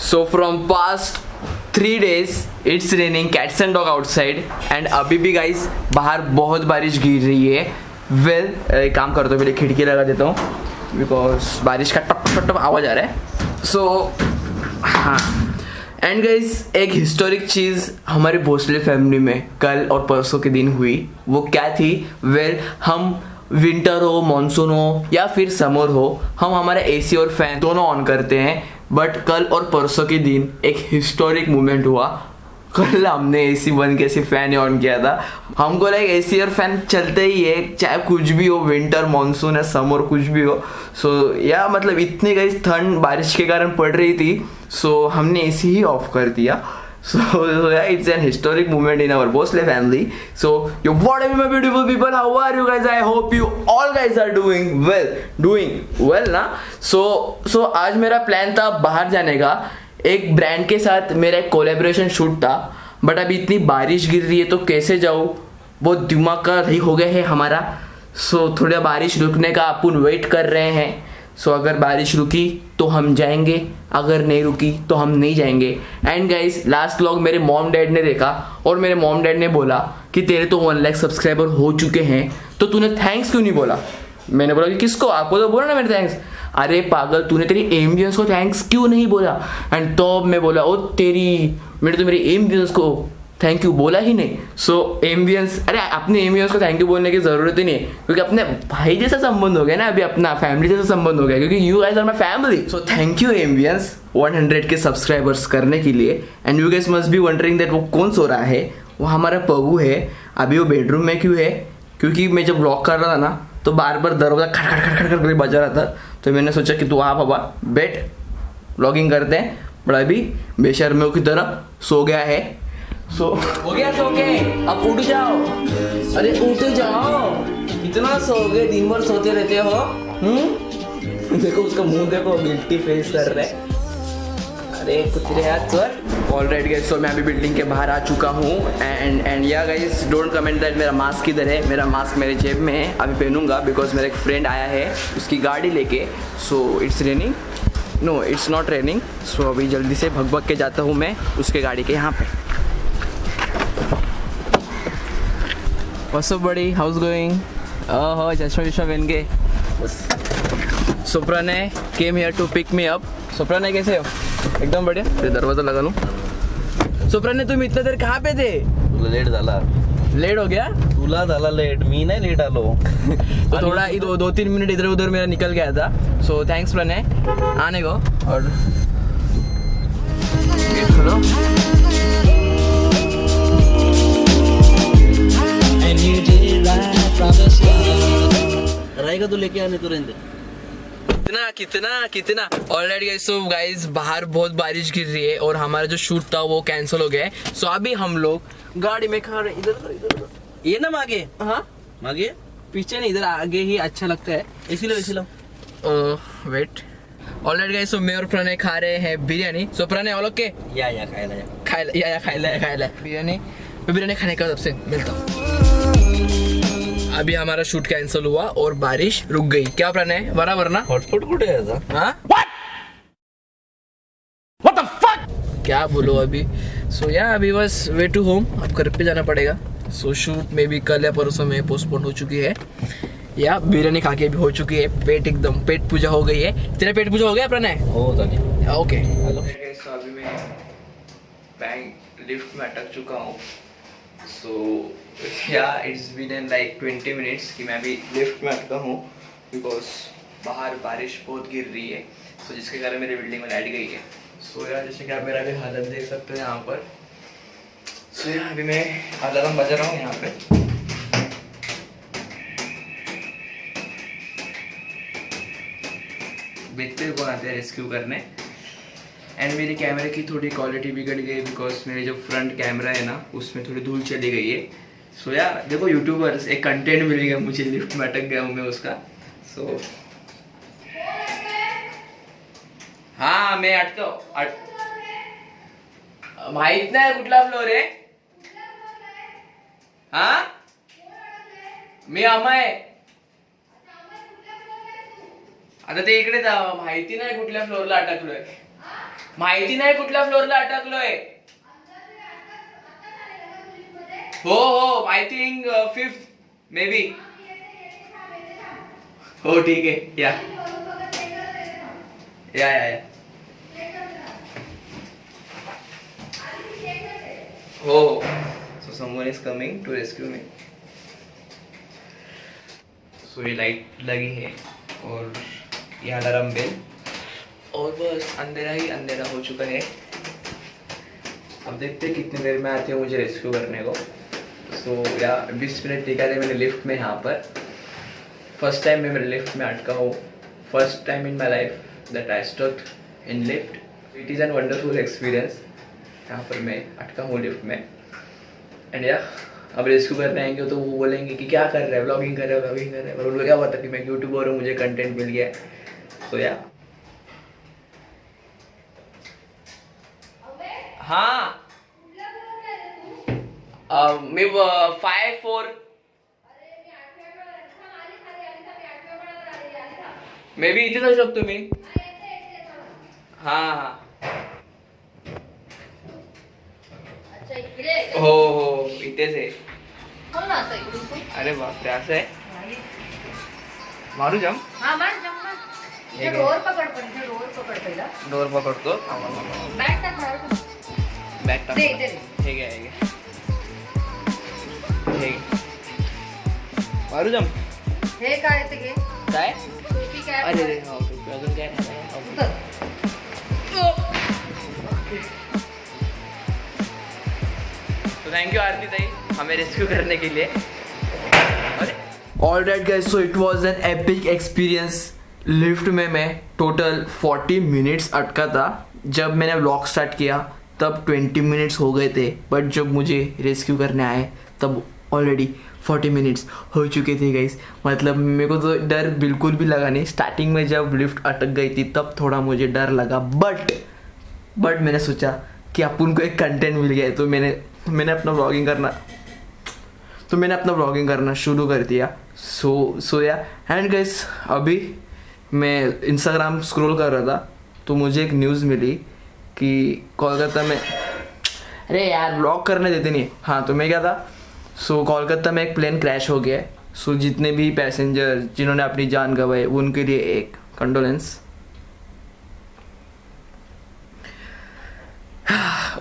So from past 3 days it's raining cats and dog outside and अभी भी guys बाहर बहुत बारिश गिर रही है. Well एक काम करता हूँ, पहले खिड़की लगा देता हूँ बिकॉज बारिश का टप टप टप आवाज़ आ रहा है. सो हाँ एंड गाइज एक हिस्टोरिक चीज़ हमारे भोसले फैमिली में कल और परसों के दिन हुई. वो क्या थी? वेल हम विंटर हो, मानसून हो या फिर समर हो, हम हमारा एसी और फैन दोनों ऑन करते हैं. बट कल और परसों के दिन एक हिस्टोरिक मोमेंट हुआ. कल हमने एसी बंद किया, सिर्फ फैन ऑन किया था. हमको लाइक एसी और फैन चलते ही है, चाहे कुछ भी हो, विंटर मानसून है, समर कुछ भी हो. सो या मतलब इतनी गई ठंड बारिश के कारण पड़ रही थी, सो हमने एसी ही ऑफ कर दिया. So yeah, it's an historic moment in our Bhosle family. So yo, what up my beautiful people? How are you guys? I hope you all guys are doing well ना. So आज मेरा plan था बाहर जाने का. एक brand के साथ मेरा एक कोलैबोरेशन शूट था, बट अभी इतनी बारिश गिर रही है तो कैसे जाऊँ, वो दिमाग का रही हो गया है हमारा. सो थोड़ा बारिश रुकने का अपन वेट कर रहे हैं. सो अगर बारिश रुकी तो हम जाएंगे, अगर नहीं रुकी तो हम नहीं जाएंगे. एंड गाइस लास्ट व्लॉग मेरे मॉम डैड ने देखा और मेरे मॉम डैड ने बोला कि तेरे तो 1 लाख सब्सक्राइबर हो चुके हैं तो तूने थैंक्स क्यों नहीं बोला. मैंने बोला कि किसको? आपको तो बोला ना मेरे थैंक्स. अरे पागल, तूने तेरी एम्बियंस को थैंक्स क्यों नहीं बोला. एंड तो मैं बोला ओ तेरी, मैंने तो मेरी एम्बियंस को थैंक यू बोला ही नहीं. सो एम्बियंस, अरे अपने एम्बियंस को थैंक यू बोलने की जरूरत ही नहीं है क्योंकि अपने भाई जैसा संबंध हो गया ना, अभी अपना फैमिली जैसा संबंध हो गया क्योंकि you guys are my family. So thank you ambience 100 के सब्सक्राइबर्स करने के लिए. And you guys must be wondering that वो कौन सो रहा है. वो हमारा पप्पू है. अभी वो बेडरूम में क्यों है? क्योंकि मैं जब व्लॉग कर रहा था ना तो बार बार दरवाजा खड़ खड़ बजा रहा था, तो मैंने सोचा कि तू आ पापा बैठ, व्लॉगिंग करते हैं. बट अभी बेशर्मियों की तरह सो गया है. सो हो गया सो के, अब उठ जाओ. अरे उठ जाओ, कितना सोओगे, दिन भर सोते रहते हो. देखो उसका मुंह देखो, गिल्टी फेस कर रहे हैं. अरे कुत्ते यार सर. ऑलराइट गाइस, सो मैं अभी बिल्डिंग के बाहर आ चुका हूँ. एंड या गाइस डोंट कमेंट दैट मेरा मास्क किधर है. मेरा मास्क मेरे जेब में है, अभी पहनूंगा बिकॉज मेरा एक फ्रेंड आया है उसकी गाड़ी लेके. So it's raining, no it's not raining. So अभी जल्दी से भग के जाता हूँ मैं उसके गाड़ी के यहाँ पे. What's up buddy? How's going? Oh, चश्मा विश्मा पहन के. So Pranay came here to pick me up. So Pranay कैसे हो? एकदम बढ़िया. फिर दरवाजा लगा लूँ. So प्रणय तुम इतना देर कहाँ पे थे? तुला लेट झाला. लेट हो गया? तुला झाला लेट, मी नाही लेट आलो. तो थोड़ा 2-3 मिनट इधर उधर मेरा निकल गया था. So thanks प्रणय आने को. और गेट खोलो. रहेगा तो लेके आने तुरंत. कितना ऑलरेडी गाइस. सो गाइस बाहर बहुत बारिश गिर रही है और हमारा जो शूट था वो कैंसिल हो गया है. सो अभी हम लोग गाड़ी में खा रहे. इधर ये ना मागे. हाँ मागे पीछे नहीं, इधर आगे ही अच्छा लगता है. इसीलिए वेट. ऑलरेडी गाइस, सो मैं और प्रणय खा रहे हैं बिरयानी. सो प्रणय ऑल ओके? या खायला बिरयानी खाने का सबसे मिलता हूँ. अभी हमारा शूट कैंसिल हुआ और बारिश रुक गई. क्या प्रणय, बराबर ना? हॉटस्पॉट कुठे आहे आता? हाँ What the fuck? क्या बोलो अभी. सो या अभी बस वे टू होम, अब घर पे जाना पड़ेगा. सो शूट में भी कल या परसों में पोस्टपोन हो चुकी है, या बिरयानी खा के भी हो चुकी है. पेट पूजा हो गई है. तेरा पेट पूजा हो गया प्रणय? हो झाली. ओके. हेलो. अभी मैं बैंक लिफ्ट में अटक चुका हूँ. सो या इट्स बीन लाइक 20 मिनट्स कि मैं अभी लिफ्ट में अटका हूँ बिकॉज बाहर बारिश बहुत गिर रही है. सो जिसके कारण मेरी बिल्डिंग में लाइट गई है. सो यार जैसे कि आप मेरा भी हालत देख सकते हो यहाँ पर. सो यार अभी मैं अलार्म बजा रहा हूँ यहाँ पे. देखते हुए कौन आते हैं रेस्क्यू करने. एंड मेरे कैमरे की थोड़ी क्वालिटी बिगड़ गई बिकॉज मेरे जो फ्रंट कैमरा है ना उसमें थोड़ी धूल चली गई है. सो यार देखो यूट्यूबर्स, एक कंटेंट मिलेगा मुझे. लिफ्ट में अटक गया हूँ मैं उसका. सो हाँ मैं अटका माहित नाही कुठला फ्लोर आहे. हाँ मी अमय. आता ते इकडे माहिती नाही कुठल्या फ्लोअरला अटकलोय. माहिती नाही कुठल्या फ्लोअरला अटकलोय. हो I think 5th may be. हो ठीक आहे या. हो so someone is coming to rescue me. So ये लाइट लगी है और यहाँ अलार्म बेल और बस अंधेरा ही अंधेरा हो चुका है. अब देखते हैं कितनी देर में आते हैं मुझे रेस्क्यू करने को. सो या 20 मिनट निकाले मैंने लिफ्ट में. यहाँ पर फर्स्ट टाइम मैं मेरे लिफ्ट में अटका हूँ. First time in my life that I stuck in lift. It is an wonderful experience. यहाँ पर मैं अटका हूँ लिफ्ट में. एंड या अब रेस्क्यू करने आएंगे तो वो बोलेंगे कि क्या कर रहे हैं, व्लॉगिंग कर रहे हैं. और उनको क्या पता कि मैं यूट्यूबर हूँ, मुझे कंटेंट मिल गया है. सो या हाँ मी 5-4 मे बी इथेच असू शकतो मी. हाँ हो इथेच आहे. अरे बापरे असं आहे. मारू जम. डोर पकडतो. बॅग टाक. ठीक आहे मारू जम. हे काय ते घे. काय टोपी काय. अरे रे हो अजून काय नाही. तो थैंक यू आरती ताई हमें रेस्क्यू करने के लिए. Alright guys, so it was an epic experience. Lift में मैं टोटल 40 मिनट्स अटका था. जब मैंने व्लॉग स्टार्ट किया तब 20 मिनट्स हो गए थे. बट जब मुझे रेस्क्यू करने आए तब ऑलरेडी 40 मिनट्स हो चुके थे गाइस. मतलब मेरे को तो डर बिल्कुल भी लगा नहीं. स्टार्टिंग में जब लिफ्ट अटक गई थी तब थोड़ा मुझे डर लगा. बट मैंने सोचा कि अपन को एक कंटेंट मिल गया है तो मैंने अपना व्लॉगिंग करना शुरू कर दिया. सो या एंड गाइस अभी मैं इंस्टाग्राम स्क्रॉल कर रहा था तो मुझे एक न्यूज़ मिली कि कोलकाता में, अरे यार व्लॉग करने देते नहीं. हाँ तो मैं क्या था, सो कोलकाता में एक प्लेन क्रैश हो गया है. सो जितने भी पैसेंजर जिन्होंने अपनी जान गंवाई उनके लिए एक condolence.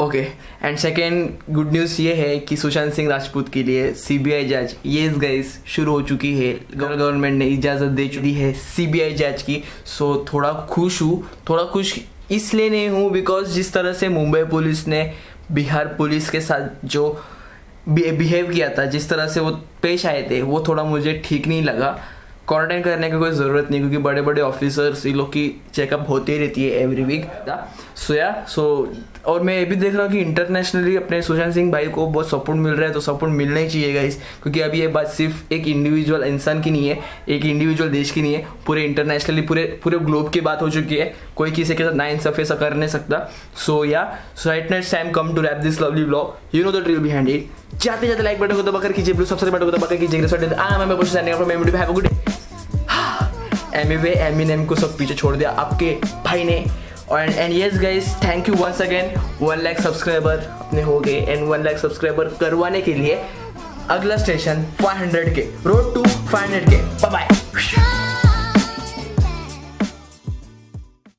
Okay and second good news ये है कि सुशांत सिंह राजपूत के लिए सीबीआई जांच ये गाइस शुरू हो चुकी है. गवर्नमेंट ने इजाज़त दे चुकी है सीबीआई जांच की. सो थोड़ा खुश इसलिए नहीं हूँ बिकॉज जिस तरह से मुंबई पुलिस ने बिहार पुलिस के साथ जो बिहेव किया था, जिस तरह से वो पेश आए थे, वो थोड़ा मुझे ठीक नहीं लगा. क्वारंटाइन करने की कोई ज़रूरत नहीं क्योंकि बड़े बड़े ऑफिसर्स इन लोग की चेकअप होती ही रहती है एवरी वीक. सो और मैं ये भी देख रहा हूँ कि इंटरनेशनली अपने सुशांत सिंह भाई को बहुत सपोर्ट मिल रहा है. तो सपोर्ट मिलना ही चाहिए गाइस क्योंकि अभी ये बात सिर्फ एक इंडिविजुअल इंसान की नहीं है, एक इंडिविजुअल देश की नहीं है, पूरे इंटरनेशनली पूरे ग्लोब की बात हो चुकी है. कोई किसी के साथ नाइंसाफी ऐसा कर नहीं सकता. So right now it's time come to wrap this lovely vlog. You know the drill behind it. जाते लाइक बटन को दबाकर कीजिए, ब्लू सब्सक्राइब बटन को दबाकर कीजिए. एमिनेम को सब पीछे छोड़ दिया आपके भाई ने. And yes guys thank you once again. 1 lakh subscriber अपने हो गए एंड 1 लाख सब्सक्राइबर करवाने के लिए अगला स्टेशन 500 के, road to 500 K. Bye bye.